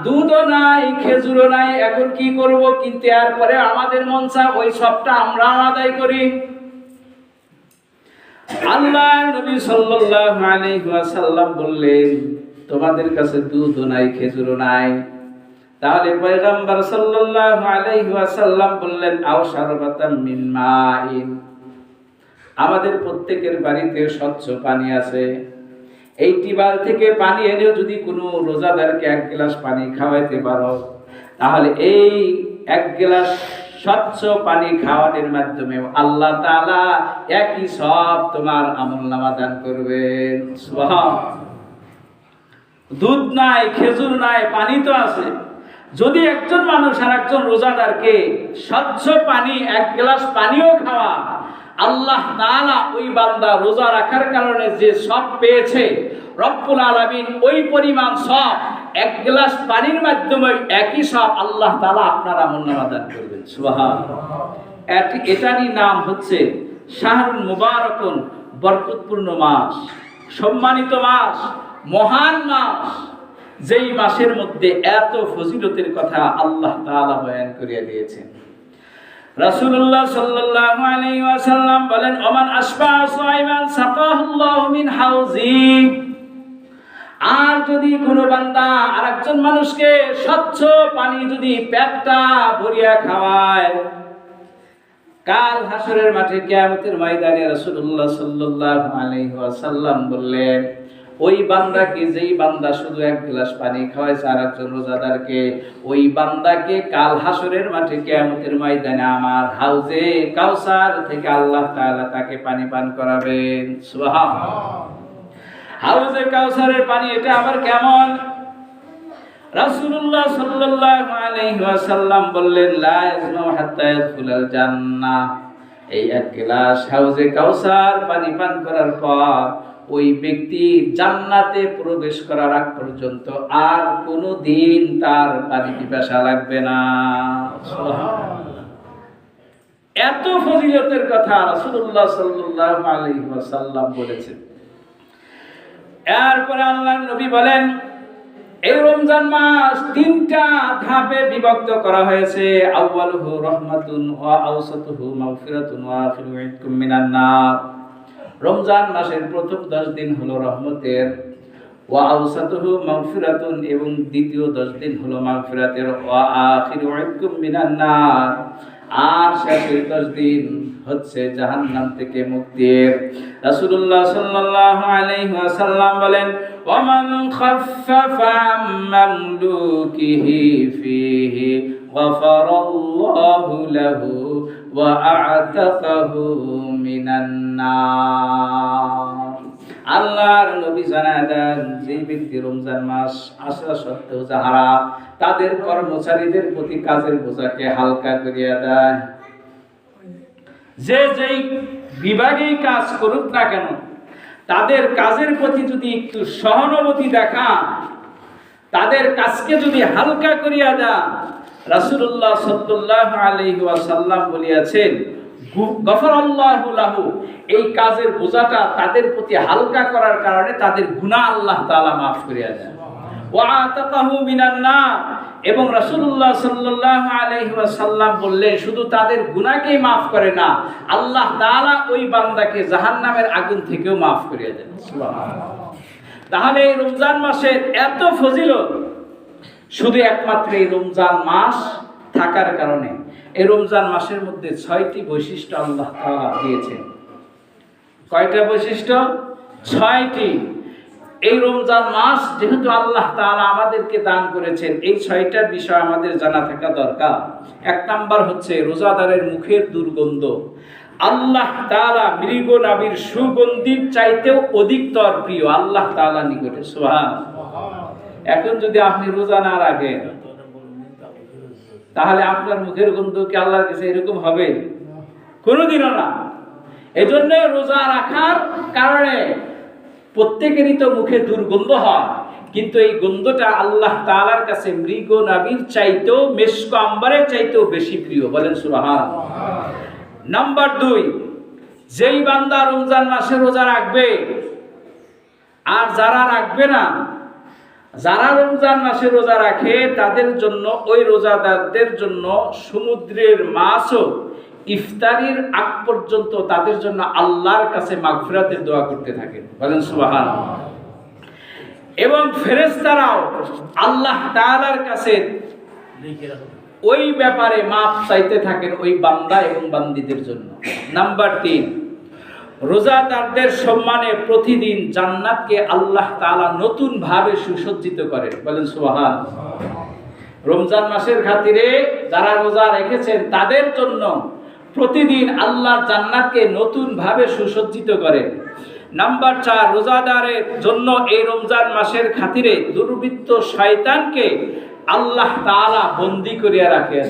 Speaker 2: দুধও নাই, খেজুরও নাই, এখন কি করব? কিন্তু এরপরে আমাদের মন চায় ওই সবটা আমরা আদায় করি। আল্লাহর নবী সাল্লাল্লাহু আলাইহি ওয়াসাল্লাম বললেন, তোমাদের কাছে দুধও নাই, খেজুরও নাই, তাহলে পয়গম্বর সাল্লাল্লাহু আলাইহি ওয়াসাল্লাম বললেন, আও শারবাতাম মিন মাইন, আমাদের প্রত্যেকের বাড়িতে স্বচ্ছ পানি আছে, এই টিউবওয়েল থেকে পানি এনেও যদি কোনো রোজাদারকে এক গ্লাস পানি খাওয়াইতে পারো, তাহলে এই এক গ্লাস স্বচ্ছ পানি খাওয়ানোর মাধ্যমে আল্লাহ তাআলা একই সব তোমার আমলনামা দান করবেন। সুবহানাল্লাহ। দুধ নাই, খেজুর নাই, পানি তো আছে। যদি একজন মানুষ আর একজন রোজাদারকে স্বচ্ছ পানি, এক গ্লাস পানিও খাওয়া, আল্লাহ তাআলা ওই বান্দা রোজা রাখার কারণে যে সব পেয়েছে, রব্বুল আলামিন ওই পরিমাণ সব এক গ্লাস পানির মাধ্যমে একই সব আল্লাহ তাআলা আপনার আমলনামা দান করবেন। সুবহানাল্লাহ। এটারই নাম হচ্ছে শাহরুল মুবারাকুন, বরকতপূর্ণ মাস, সম্মানিত মাস, মহান মাস, যেই মাসের মধ্যে এত ফজিলতের কথা আল্লাহ তাআলা বয়ান করিয়া দিয়েছেন। রাসূলুল্লাহ সাল্লাল্লাহু আলাইহি ওয়াসাল্লাম বলেন, ওমান আসবা সাইমান সাকাহুল্লাহু মিন হাউজি, আর যদি কোনো বান্দা আরেকজন মানুষকে স্বচ্ছ পানি যদি পেটটা ভরিয়া খাওয়ায়, কাল হাসরের মাঠে কিয়ামতের ময়দানে রাসূলুল্লাহ সাল্লাল্লাহু আলাইহি ওয়াসাল্লাম বললেন, ওই বান্দাকে, যেই বান্দা শুধু এক গ্লাস পানি খাওয়াইছে আরেকজন রোজাদারকে, ওই বান্দাকে কাল হাসরের মাঠে কিয়ামতের ময়দানে আমার হাউজে কাউসার থেকে আল্লাহ তাআলা তাকে পানি পান করাবেন। সুবহানাল্লাহ। হাউজে কাউসারের পানি এটা আবার কেমন? রাসূলুল্লাহ সাল্লাল্লাহু আলাইহি ওয়াসাল্লাম বললেন, লা ইয়াজমা হাত্তা ইয়াদখুলাল জান্নাহ, এই এক গ্লাস হাউজে কাউসার পানি পান করার পর ওই ব্যক্তি জান্নাতে প্রবেশ করার আগ পর্যন্ত আর কোনো দিন তার পানি পিপাসা লাগবে না। সুবহানাল্লাহ। এত ফজিলতের কথা রাসূলুল্লাহ সাল্লাল্লাহু আলাইহি ওয়াসাল্লাম বলেছেন। এরপরে আল্লাহর নবী বলেন, এই রমজান মাস তিনটা ধাপে বিভক্ত করা হয়েছে। আউয়ালুহু রাহমাতুন ওয়া আওসাতুহু মাগফিরাতুন ওয়া আখিরুহু ইতকুম মিনান নার। রমজান মাসের প্রথম 10 দিন হলো রহমতের, ওয়া আওসাতুহু মাগফিরাতুন, এবং দ্বিতীয় 10 দিন হলো মাগফিরাতের, ওয়া আখিরুহু ইতকুম মিনান নার, আর শেষের 10 দিন হচ্ছে জাহান্নাম থেকে মুক্তির। রাসূলুল্লাহ সাল্লাল্লাহু আলাইহি ওয়াসাল্লাম বলেন, ওয়ামান খাফফাফা আন মামলুকিহি ফিহি গফারাল্লাহু লাহু ওয়া আ'তাকাহু মিনান নার। আল্লাহর নবী জানায় দেন, যে ব্যক্তি রমজান মাস আসা সত্ত্বেও যাহারা তাদের কর্মচারীদের প্রতি কাজের বোঝাকে হালকা করিয়া দেয়, যে যেই বিভাগেই কাজ করুক না কেন, তাদের কাজের প্রতি যদি একটু সহানুভূতি দেখা, তাদের কাজকে যদি হালকা করিয়া দেয়, রাসূলুল্লাহ সাল্লাল্লাহু আলাইহি ওয়াসাল্লাম বলিয়াছেন, গফারাল্লাহু লাহু, এই কাজের বোঝাটা তাদের প্রতি হালকা করার কারণে তাদের গুনাহ আল্লাহ তাআলা মাফ করিয়া দেন। ওয়া আতাকাহু মিনান নার, এবং রাসূলুল্লাহ সাল্লাল্লাহু আলাইহি ওয়াসাল্লাম বললেন, শুধু তাদের গুনাহকেই মাফ করে না, আল্লাহ তাআলা ওই বান্দাকে জাহান্নামের আগুন থেকেও মাফ করিয়া দেন। সুবহানাল্লাহ। তাহলে এই রমজান মাসের এত ফজিলত শুধু একমাত্র এই রমজান মাস থাকার কারণে। এই রমজান মাসের মধ্যে 6টি বৈশিষ্ট্য আল্লাহ তাআলা দিয়েছেন। কয়টা বৈশিষ্ট্য? 6টি। এই রমজান মাস যেহেতু আল্লাহ তাআলা আমাদেরকে দান করেছেন, এই 6টা বিষয় আমাদের জানা থাকা দরকার। 1 নাম্বার হচ্ছে রোজাদারের মুখের দুর্গন্ধ আল্লাহ তাআলা মৃগ নাভির সুগন্ধির চাইতেও অধিকতর প্রিয় আল্লাহ তাআলার নিকটে। সুবহানাল্লাহ। এখন যদি আপনি রোজা না রাখেন, তাহলে আপনার মুখের গন্ধ কি আল্লাহর কাছে এরকম হবে? কোনোদিনও না। এজন্য রোজা রাখার কারণে প্রত্যেকেরই তো মুখে দুর্গন্ধ হয়, কিন্তু এই গন্ধটা আল্লাহ তাআলার কাছে মৃগ নাভির চাইতেও, মেশক আম্বারের চাইতেও বেশি প্রিয়। বলেন সুবহানাল্লাহ। নাম্বার 2, যেই বান্দা রমজান মাসে রোজা রাখবে, আর যারা রাখবে না, যারা রমজান মাসে রোজা রাখে তাদের জন্য, ওই রোজাদারদের জন্য সমুদ্রের মাছও ইফতারির আগ পর্যন্ত তাদের জন্য আল্লাহর কাছে মাগফিরাতের দোয়া করতে থাকে। বলেন সুবহানাল্লাহ। এবং ফেরেশতারাও আল্লাহ তাআলার কাছে ওই ব্যাপারে মাপ চাইতে থাকেন ওই বান্দা এবং বান্দীদের জন্য। নাম্বার 3, রোজাদারদের সম্মানে প্রতিদিন জান্নাতকে আল্লাহ তাআলা নতুন ভাবে সুসজ্জিত করেন। বলেন সুবহানাল্লাহ। রমজান মাসের খাতিরে যারা রোজা রেখেছেন তাদের জন্য প্রতিদিন আল্লাহ জান্নাতকে নতুন ভাবে সুসজ্জিত করেন। নাম্বার 4, রোজাদারের জন্য এই রমজান মাসের খাতিরে দুর্বৃত্ত শয়তানকে আল্লাহ তাআলা বন্দী করিয়া রাখেন।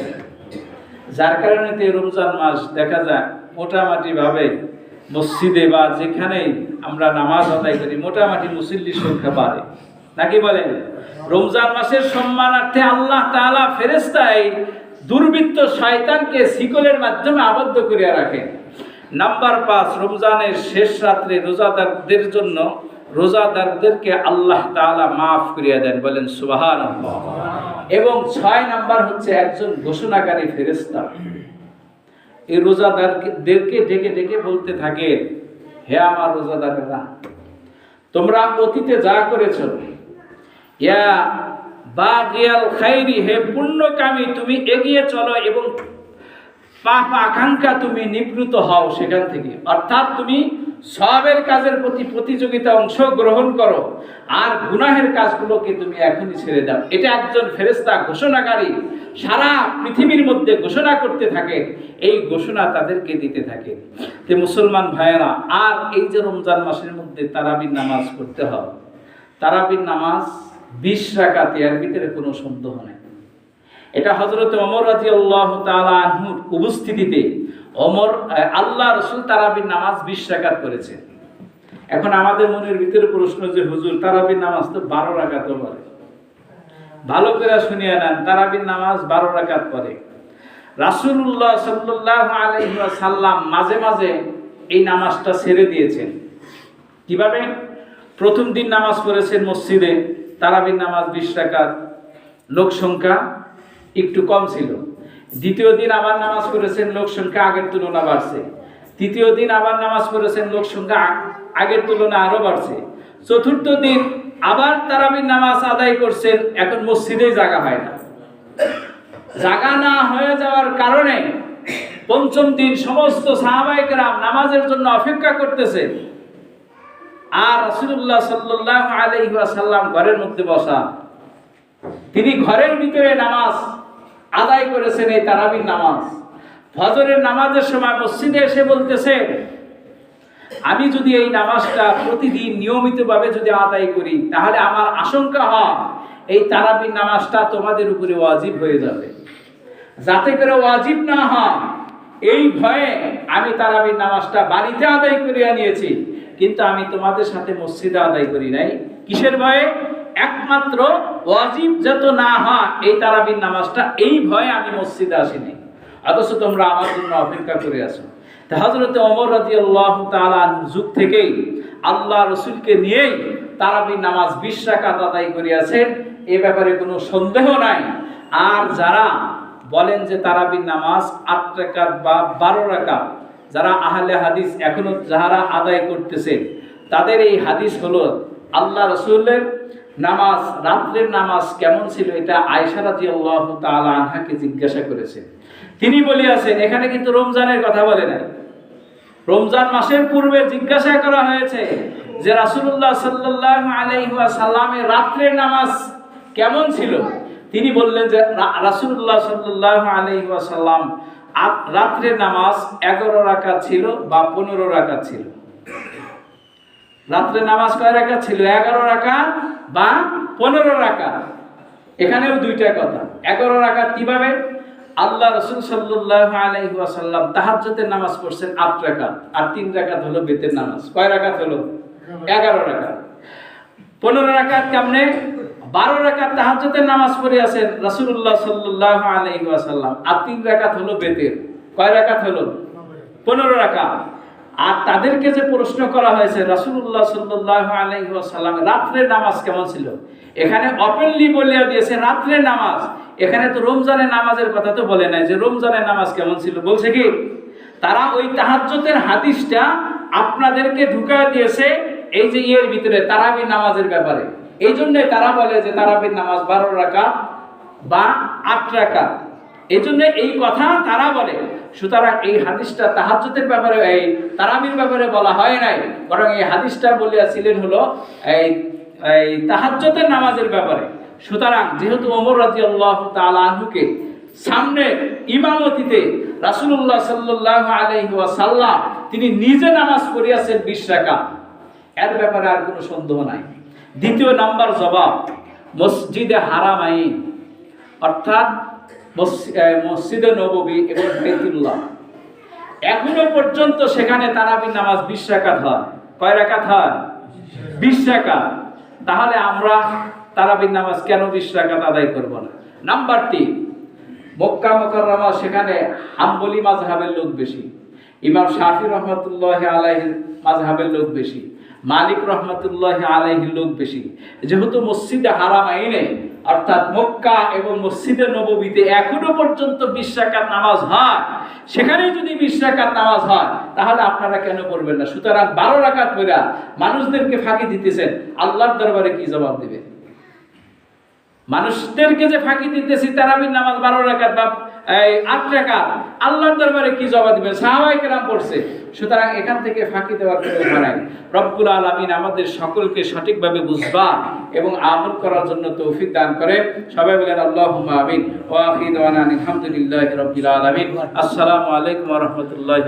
Speaker 2: যার কারণে এই রমজান মাস দেখা যায় মোটামুটি ভাবে মসজিদে বা যেখানেই আমরা নামাজ আদায় করি মোটামুটি মুসল্লির সংখ্যা বাড়ে, নাকি বলেন? রমজান মাসের সম্মানার্থে আল্লাহ তাআলা ফেরেশতায় দুর্বৃত্ত শয়তানকে শিকলের মাধ্যমে আবদ্ধ করিয়া রাখেন। নাম্বার 5, রমজানের শেষ রাত্রে রোজাদারদের জন্য রোজাদারদেরকে আল্লাহ তাআলা মাফ করিয়া দেন। বলেন সুবহানাল্লাহ। এবং 6 নাম্বার হচ্ছে একজন ঘোষণাকারী ফেরেশতা এই রোজাদারদেরকে ডেকে ডেকে বলতে থাকে, হে আমার রোজাদারেরা, তোমরা অতীতে যা করেছো, ইয়া বাগিয়াল খাইরি, হে পুণ্যকামী, তুমি এগিয়ে চলো এবং পাপ আকাঙ্ক্ষা তুমি নিবৃত হও সেখান থেকে। অর্থাৎ তুমি সওয়াবের কাজের প্রতি প্রতিযোগিতা অংশগ্রহণ করো আর গুনাহের কাজগুলোকে তুমি এখনই ছেড়ে দাও। এটা একজন ফেরেশতা ঘোষণাকারী সারা পৃথিবীর মধ্যে ঘোষণা করতে থাকে, এই ঘোষণা তাদেরকে দিতে থাকে। যে মুসলমান ভাইয়েরা, আর এই যে রমজান মাসের মধ্যে তারাবির নামাজ পড়তে হয়, তারাবির নামাজ 20 রাকাত, এর ভিতরে কোনো সন্দেহ নেই। এটা হযরত ওমর রাদিয়াল্লাহু তাআলা আনহুর উপস্থিতিতে আল্লাহ রাসূল তারাবির নামাজ 20 রাকাত করেছেন। এখন আমাদের মনের ভিতরে প্রশ্ন যে হুজুর তারাবির নামাজ তো 12 রাকাত পড়ে। ভালো করে শুনিয়ে নেন, তারাবির নামাজ 12 রাকাত পড়ে। রাসূলুল্লাহ সাল্লাল্লাহু আলাইহি ওয়াসাল্লাম মাঝে মাঝে এই নামাজটা ছেড়ে দিয়েছেন। কিভাবে? প্রথম দিন নামাজ পড়েছেন মসজিদে, তারাবির নামাজ 20 রাকাত, লোক সংখ্যা একটু কম ছিল। দ্বিতীয় দিন আবার নামাজ পড়েছেন, লোক সংখ্যা আগের তুলনায় বাড়ছে। তৃতীয় দিন আবার নামাজ পড়েছেন, লোক সংখ্যা আগের তুলনায় আরো বাড়ছে। চতুর্থ দিন আবার তারাবির নামাজ আদায় করছেন, এখন মসজিদেই জায়গা হয় না। জায়গা না হয়ে যাওয়ার কারণে পঞ্চম দিন সমস্ত সাহাবায়ে কেরাম নামাজের জন্য অপেক্ষা করতেছে, আর রাসূলুল্লাহ সাল্লাল্লাহু আলাইহি ওয়াসাল্লাম ঘরের মধ্যে বসা। তিনি ঘরের ভিতরে নামাজ আদায় করেছেন, এই তারাবির নামাজ। ফজরের নামাজের সময় মসজিদে এসে বলতেছে, আমি যদি এই নামাজটা প্রতিদিন নিয়মিতভাবে যদি আদায় করি তাহলে আমার আশঙ্কা হয় এই তারাবির নামাজটা তোমাদের উপরে ওয়াজিব হয়ে যাবে। যাতে করে ওয়াজিব না হয় এই ভয়ে আমি তারাবির নামাজটা বাড়িতে আদায় করিয়া নিয়েছি, কিন্তু আমি তোমাদের সাথে মসজিদে আদায় করি নাই। কিসের ভয়ে? একমাত্র ওয়াজিব যত না হয় এই তারাবির নামাজটা, এই ভয়ে আমি মসজিদে আসিনি, অথচ তোমরা আমার জন্য অপেক্ষা করে আছো। তা হযরত ওমর রাদিয়াল্লাহু তাআলা আনহু যুগ থেকেই আল্লাহ রাসূলকে নিয়েই তারাবির নামাজ 20 রাকাত আদায় করিয়াছেন, এ ব্যাপারে কোনো সন্দেহ নাই। আর যারা বলেন যে তারাবির নামাজ 8 রাকাত বা 12 রাকাত, যারা আহলে হাদিস এখনো যারা আদায় করতেছে তাদের এই হাদিস হলো আল্লাহ রাসূলের নামাজ, রাত্রের নামাজ কেমন ছিল এটা আয়েশা রাদিয়াল্লাহু তাআলা আনহাকে জিজ্ঞাসা করেছেন। তিনি বলিয়াছেন, এখানে কিন্তু রমজানের কথা বলে নাই, রমজান মাসের পূর্বে জিজ্ঞাসা করা হয়েছে যে রাসূলুল্লাহ সাল্লাল্লাহু আলাইহি ওয়াসাল্লামের রাত্রের নামাজ কেমন ছিল। তিনি বললেন যে রাসূলুল্লাহ সাল্লাল্লাহু আলাইহি ওয়াসাল্লাম রাত্রের নামাজ 11 রাকাত ছিল বা 15 রাকাত ছিল। রাত্রে নামাজ কয় রাকাত ছিল? 11 রাকাত বা 15 রাকাত। এখানেও দুইটা কথা। 11 রাকাত কিভাবে? আল্লাহ রাসূল সাল্লাল্লাহু আলাইহি ওয়াসাল্লাম তাহাজ্জুদের নামাজ পড়ছেন 8 রাকাত, আর 3 রাকাত হলো বেতের নামাজ। কয় রাকাত হলো? 11 রাকাত। 15 রাকাত কেমনে? 12 রাকাত তাহাজ্জুদের নামাজ পড়ে আছেন রাসূলুল্লাহ সাল্লাল্লাহু আলাইহি ওয়াসাল্লাম, আর 3 রাকাত হলো বেতের। কয় রাকাত হলো? 15 রাকাত। আর তাদেরকে যে প্রশ্ন করা হয়েছে রাসূলুল্লাহ সাল্লাল্লাহু আলাইহি ওয়াসাল্লাম রাত্রের নামাজ কেমন ছিল, এখানে ওপেনলি বলিয়া দিয়েছে রাত্রের নামাজ। এখানে তো রমজানের নামাজের কথা তো বলে নাই যে রমজানের নামাজ কেমন ছিল, বলছে কি তারা ওই তাহাজ্জুদের হাদিসটা আপনাদেরকে ঢুকায় দিয়েছে এই যে এর ভিতরে তারাবির নামাজের ব্যাপারে। এই জন্য তারা বলে যে তারাবির নামাজ 12 রাকাত বা 8 রাকাত, এই জন্য এই কথা তারা বলে। সুতরাং এই হাদিসটা তাহাজ্জুদের ব্যাপারে, এই তারাবির ব্যাপারে বলা হয় নাই, বরং এই হাদিসটা বলিয়াছিলেন হলো এই তাহাজ্জুদের নামাজের ব্যাপারে। সুতরাং যেহেতু ওমর রাদিয়াল্লাহু তাআলা আনহুকে সামনে ইমামতিতে রাসূলুল্লাহ সাল্লাল্লাহু আলাইহি ওয়াসাল্লাম তিনি নিজে নামাজ পড়িয়াছেন 20 রাকাত, এর ব্যাপারে আর কোনো সন্দেহ নাই। দ্বিতীয় নাম্বার জবাব, মসজিদে হারামাইন অর্থাৎ মসজিদে নববী এবং বাইতুল্লাহ, এখনো পর্যন্ত সেখানে তারাবির নামাজ 20 রাকাত হয়। কয় রাকাত হয়? 20 রাকাত। তাহলে আমরা তারাবির নামাজ কেন 20 রাকাত আদায় করব না? নাম্বার 3, মক্কা মুকাররমা সেখানে হাম্বলি মাযহাবের লোক বেশি, ইমাম শাফি রহমাতুল্লাহি আলাইহির মাযহাবের লোক বেশি, মালিক রহমাতুল্লাহি আলাইহির লোক বেশি। যেহেতু মসজিদে হারামাইনে অর্থাৎ মক্কা এবং মসজিদে নববীতে এখনো পর্যন্ত 20 রাকাত নামাজ হয়, সেখানে যদি 20 রাকাত নামাজ হয় তাহলে আপনারা কেন পড়বেন না? সুতরাং 12 রাকাত পড়া মানুষদেরকে ফাঁকি দিতেছেন, আল্লাহর দরবারে কি জবাব দিবে? মানুষদেরকে যে ফাঁকি দিতেছি তারাবির নামাজ 12 রাকাত বা 8 রাকাত, আল্লাহর দরবারে কি জবাব দিবেন? সাহাবায়ে কেরাম পড়ছে। সুতরাং এখান থেকে ফাঁকি দেওয়ার কোনো উপায় নাই। রব্বুল আলামিন আমাদের সকলকে সঠিকভাবে বুঝবা এবং আমল করার জন্য তৌফিক দান করে। সবাই বলেন আল্লাহুম্মা আমিন। ওয়া আখিরু দাওয়ানা আলহামদুলিল্লাহি রাব্বিল আলামিন। আসসালামু আলাইকুম ওয়া রাহমাতুল্লাহি।